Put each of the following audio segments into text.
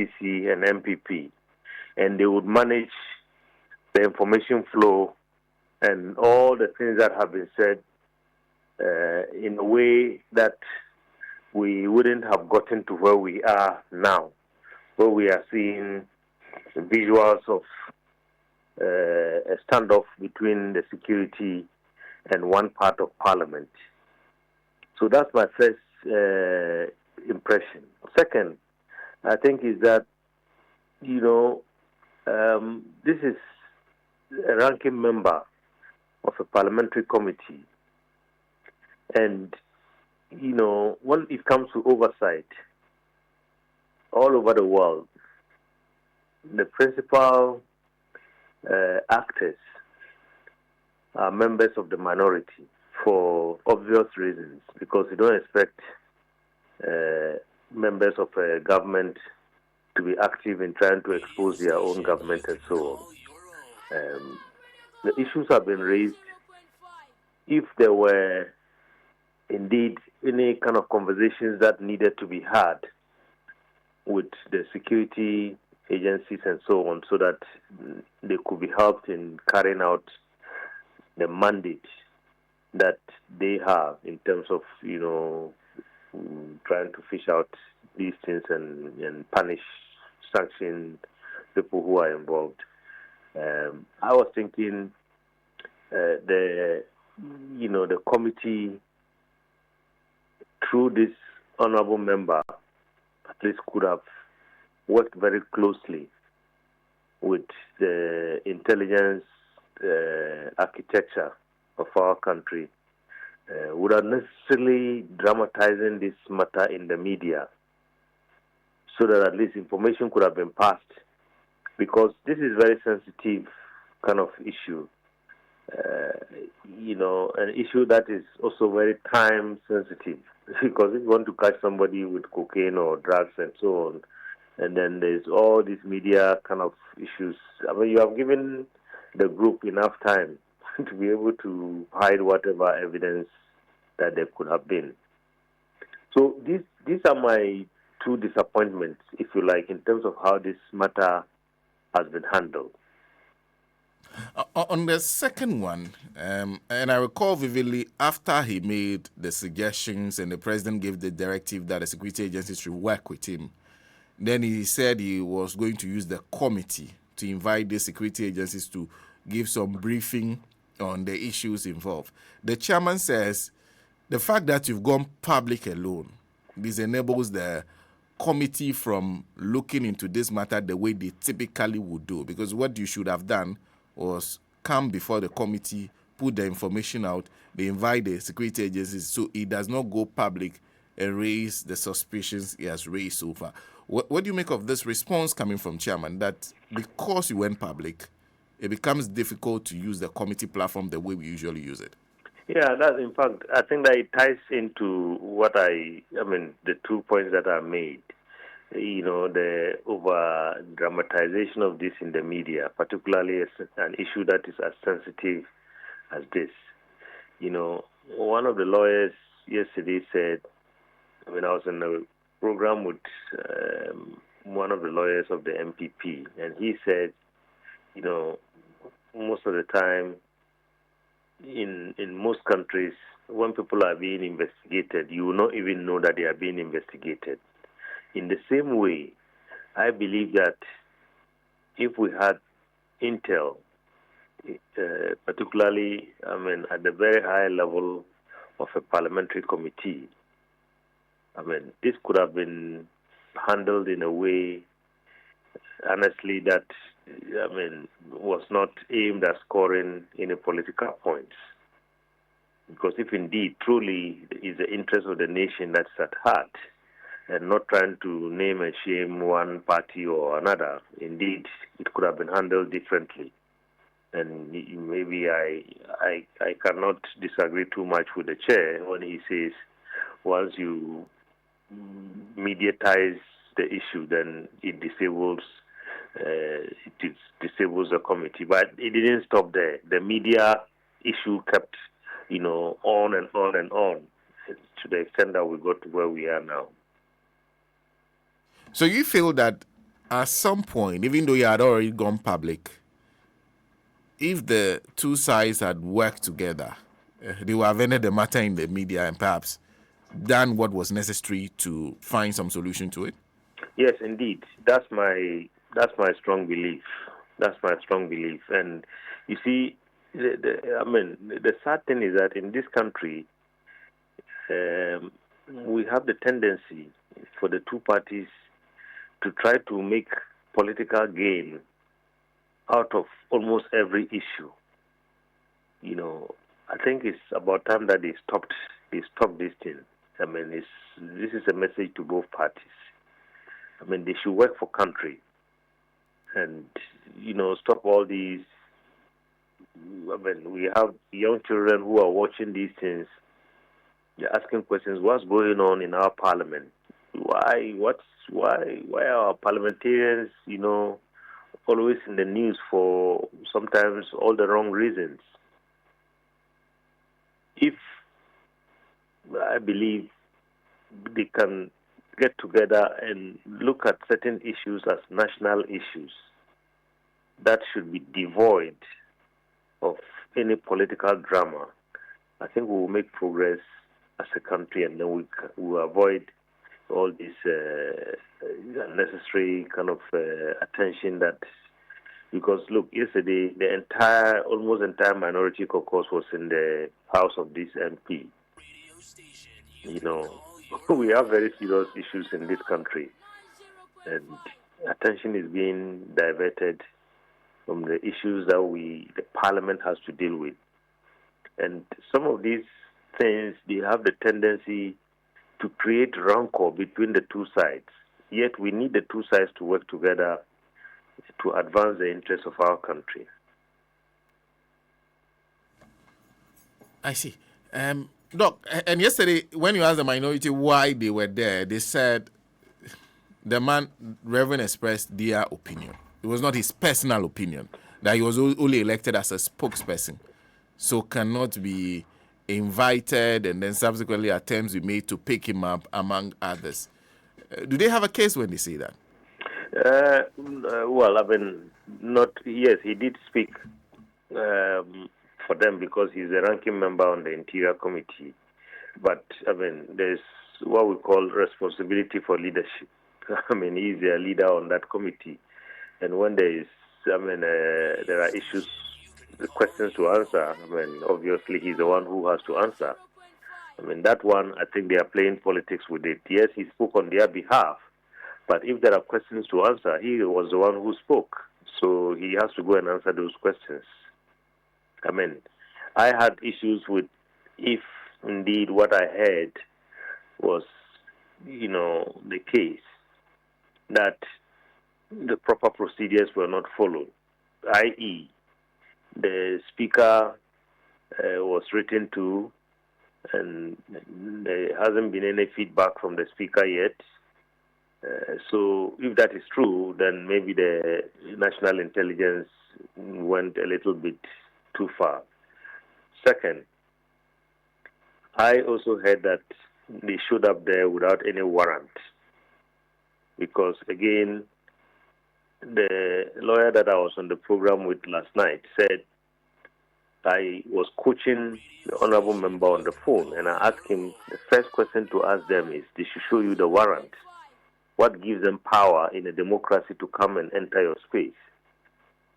NDC and MPP, and they would manage the information flow and all the things that have been said in a way that we wouldn't have gotten to where we are now, where we are seeing visuals of a standoff between the security and one part of parliament. So that's my first impression. Second, I think is that, this is a ranking member of a parliamentary committee. And, when it comes to oversight, all over the world, the principal actors are members of the minority for obvious reasons, because you don't expect members of a government to be active in trying to expose their own government and so on. The issues have been raised. If there were indeed any kind of conversations that needed to be had with the security agencies and so on, so that they could be helped in carrying out the mandate that they have in terms of, trying to fish out these things and punish, sanction people who are involved. I was thinking the committee, through this honorable member, at least could have worked very closely with the intelligence architecture of our country, without necessarily dramatizing this matter in the media, so that at least information could have been passed, because this is very sensitive kind of issue, an issue that is also very time sensitive, because if you want to catch somebody with cocaine or drugs and so on, and then there's all these media kind of issues. I mean, you have given the group enough time to be able to hide whatever evidence that there could have been. So these are my two disappointments, if you like, in terms of how this matter has been handled. On the second one, and I recall vividly, after he made the suggestions and the president gave the directive that the security agencies should work with him, then he said he was going to use the committee to invite the security agencies to give some briefing on the issues involved. The chairman says the fact that you've gone public alone, this enables the committee from looking into this matter the way they typically would do, because what you should have done was come before the committee, put the information out, they invite the security agencies so it does not go public and raise the suspicions he has raised so far. What do you make of this response coming from chairman, that because you went public, it becomes difficult to use the committee platform the way we usually use it? Yeah, that in fact, I think that it ties into what the 2 points that are made. The over dramatization of this in the media, particularly an issue that is as sensitive as this. One of the lawyers yesterday said, I was in a program with one of the lawyers of the MPP, and he said, most of the time in most countries, when people are being investigated, you will not even know that they are being investigated. In the same way, I believe that if we had intel, particularly, at the very high level of a parliamentary committee, this could have been handled in a way, honestly, that, was not aimed at scoring any political points. Because if indeed, truly, is the interest of the nation that's at heart, and not trying to name and shame one party or another, indeed, it could have been handled differently. And maybe I cannot disagree too much with the chair when he says, once you mediatize the issue, then it disables the committee. But it didn't stop there. The media issue kept, on and on and on, to the extent that we got to where we are now. So you feel that at some point, even though you had already gone public, if the two sides had worked together, they would have ended the matter in the media and perhaps done what was necessary to find some solution to it? Yes, indeed. That's my strong belief. That's my strong belief. And you see, the sad thing is that in this country, we have the tendency for the two parties to try to make political gain out of almost every issue. You know, I think it's about time that they stopped this thing. I mean, this is a message to both parties. I mean, they should work for country and, stop all these. I mean, we have young children who are watching these things. They're asking questions, what's going on in our parliament? Why are our parliamentarians, always in the news for sometimes all the wrong reasons? If I believe they can get together and look at certain issues as national issues that should be devoid of any political drama, I think we will make progress as a country, and then we will avoid all this unnecessary kind of attention that. Because look, yesterday the almost entire minority caucus was in the house of this MP. We have very serious issues in this country, and attention is being diverted from the issues that the parliament has to deal with. And some of these things, they have the tendency to create rancor between the two sides. Yet we need the two sides to work together to advance the interests of our country. I see. Doc, and yesterday when you asked the minority why they were there, they said the man, Reverend, expressed their opinion. It was not his personal opinion, that he was only elected as a spokesperson, so cannot be invited, and then subsequently attempts be made to pick him up among others. Do they have a case when they say that? Well, I mean, not. Yes, he did speak for them because he's a ranking member on the Interior Committee. But I mean, there's what we call responsibility for leadership. I mean, he's a leader on that committee, and when there are issues, questions to answer. I mean, obviously he's the one who has to answer. I mean, that one, I think they are playing politics with it. Yes, he spoke on their behalf, but if there are questions to answer, he was the one who spoke. So he has to go and answer those questions. I mean, I had issues with if indeed what I heard was, the case, that the proper procedures were not followed, i.e., the speaker was written to, and there hasn't been any feedback from the speaker yet. So if that is true, then maybe the national intelligence went a little bit too far. Second, I also heard that they showed up there without any warrant, because again, the lawyer that I was on the program with last night said I was coaching the honorable member on the phone, and I asked him, the first question to ask them is, they should show you the warrant. What gives them power in a democracy to come and enter your space?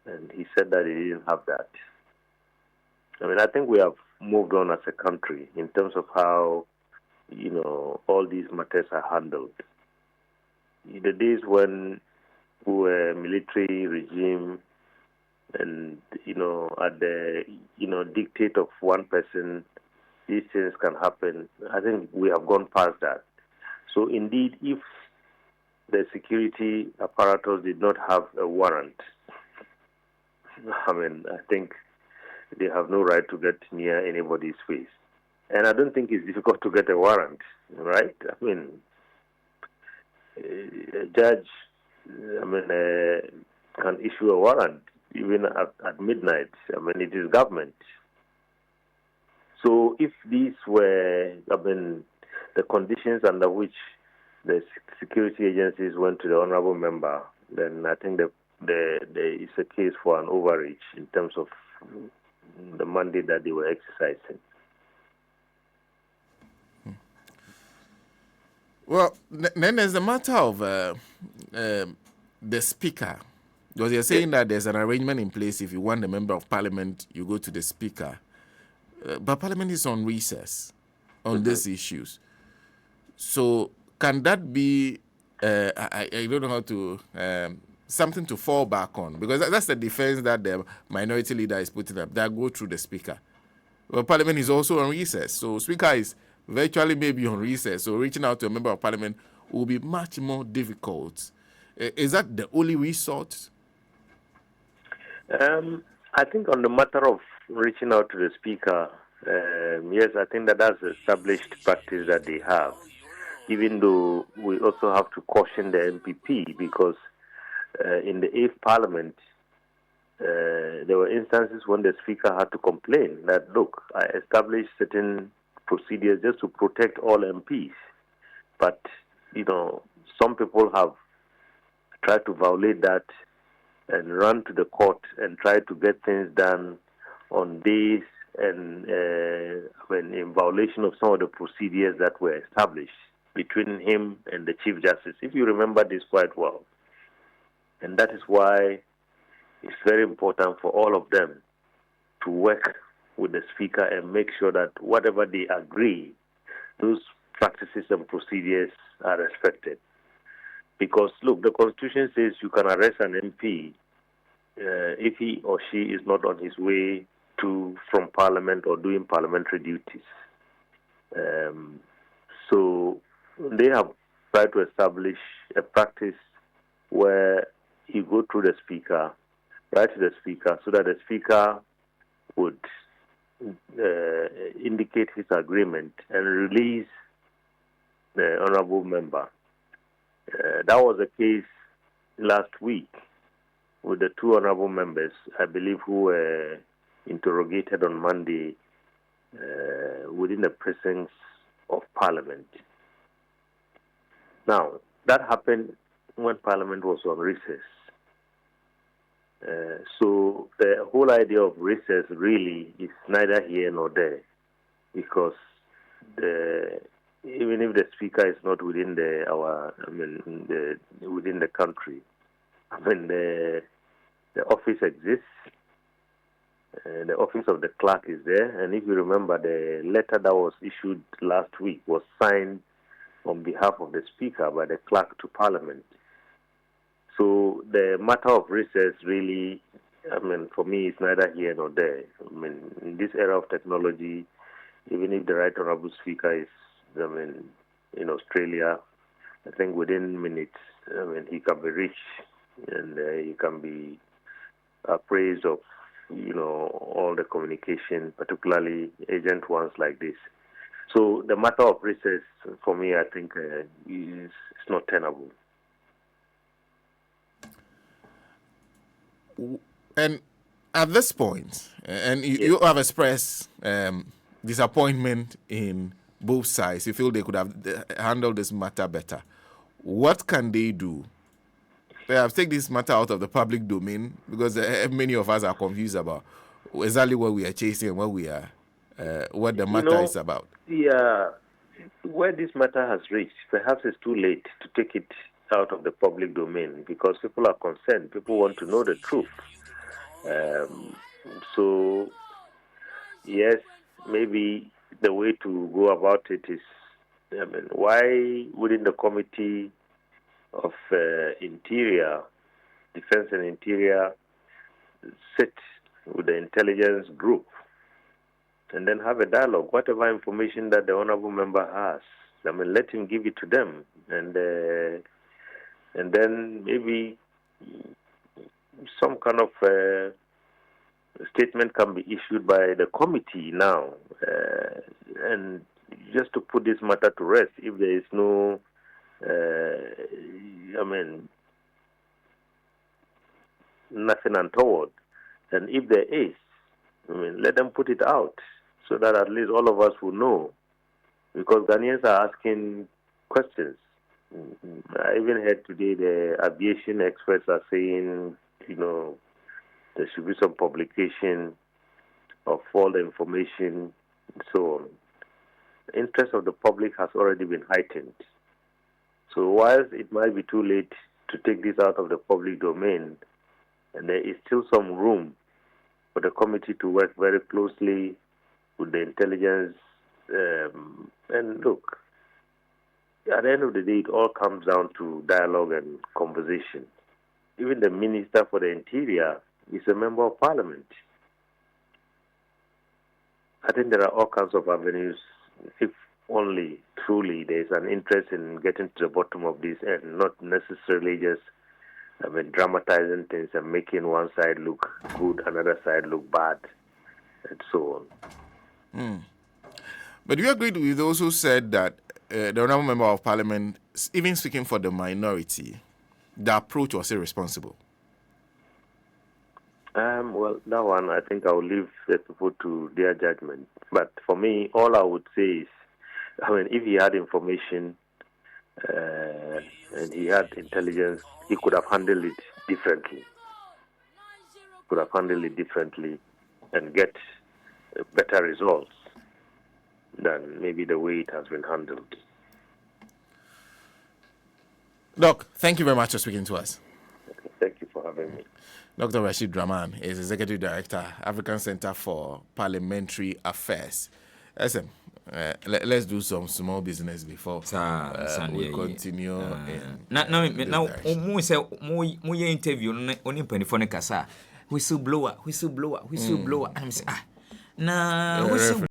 And he said that he didn't have that. I mean, I think we have moved on as a country in terms of how, all these matters are handled. In the days when we were a military regime and, at the, dictate of one person, these things can happen. I think we have gone past that. So indeed, if the security apparatus did not have a warrant, I mean, I think they have no right to get near anybody's face. And I don't think it's difficult to get a warrant, right? I mean, a judge, can issue a warrant even at midnight. I mean, it is government. So if these were, the conditions under which the security agencies went to the honorable member, then I think there is a case for an overreach in terms of the mandate that they were exercising. Well, then there's the matter of the speaker. Because you're saying that there's an arrangement in place. If you want a member of parliament, you go to the speaker. But parliament is on recess on these issues. So can that be, I don't know how to, something to fall back on? Because that's the defense that the minority leader is putting up, that go through the speaker. Well, parliament is also on recess. So speaker is virtually maybe on recess. So reaching out to a member of parliament will be much more difficult. Is that the only resort? I think on the matter of reaching out to the speaker, yes, I think that's established practice that they have. Even though we also have to caution the MPP because in the 8th Parliament, there were instances when the speaker had to complain that, look, I established certain procedures just to protect all MPs. But, some people have tried to violate that and run to the court and try to get things done on days and in violation of some of the procedures that were established between him and the Chief Justice, if you remember this quite well. And that is why it's very important for all of them to work with the Speaker and make sure that whatever they agree, those practices and procedures are respected. Because, look, the Constitution says you can arrest an MP if he or she is not on his way from Parliament or doing parliamentary duties. So they have tried to establish a practice where you go through the Speaker, write to the Speaker, so that the Speaker would indicate his agreement and release the honorable member. That was the case last week with the 2 honorable members, I believe, who were interrogated on Monday within the precincts of Parliament. Now, that happened when Parliament was on recess. So the whole idea of recess really is neither here nor there, because even if the Speaker is not within within the country, the office exists. The office of the clerk is there, and if you remember, the letter that was issued last week was signed on behalf of the Speaker by the clerk to Parliament. So the matter of recess really, for me, is neither here nor there. In this era of technology, even if the Right Honourable Speaker is, in Australia, I think within minutes, he can be reached and he can be appraised of, all the communication, particularly urgent ones like this. So the matter of recess, for me, I think is not tenable. And at this point, and you have expressed disappointment in both sides. You feel they could have handled this matter better. What can they do? They have taken this matter out of the public domain, because many of us are confused about exactly what we are chasing and what the matter is about. Yeah, where this matter has reached, perhaps it's too late to take it out of the public domain, because people are concerned. People want to know the truth. So, yes, maybe the way to go about it is, why within the Committee of Interior, Defense and Interior, sit with the intelligence group and then have a dialogue. Whatever information that the honorable member has, let him give it to them, and then maybe some kind of statement can be issued by the committee now, and just to put this matter to rest. If there is no, nothing untoward, and if there is, let them put it out so that at least all of us will know, because Ghanaians are asking questions. I even heard today the aviation experts are saying, there should be some publication of all the information and so on. The interest of the public has already been heightened. So whilst it might be too late to take this out of the public domain, and there is still some room for the committee to work very closely with the intelligence. And look, at the end of the day, it all comes down to dialogue and conversation. Even the Minister for the Interior is a member of Parliament. I think there are all kinds of avenues if only truly there is an interest in getting to the bottom of this and not necessarily just dramatizing things and making one side look good, another side look bad, and so on. But do you agree with those who said that the honourable member of Parliament, even speaking for the minority, the approach was irresponsible? Well, that one, I think I will leave the people to their judgment. But for me, all I would say is, if he had information and he had intelligence, he could have handled it differently. And get better results than maybe the way it has been handled. Doc, thank you very much for speaking to us. Thank you for having me. Dr. Rashid Draman is Executive Director, African Center for Parliamentary Affairs. Listen, let's do some small business before we continue. Now, we say we interview only penny for kasa. Whistleblower. I'm saying,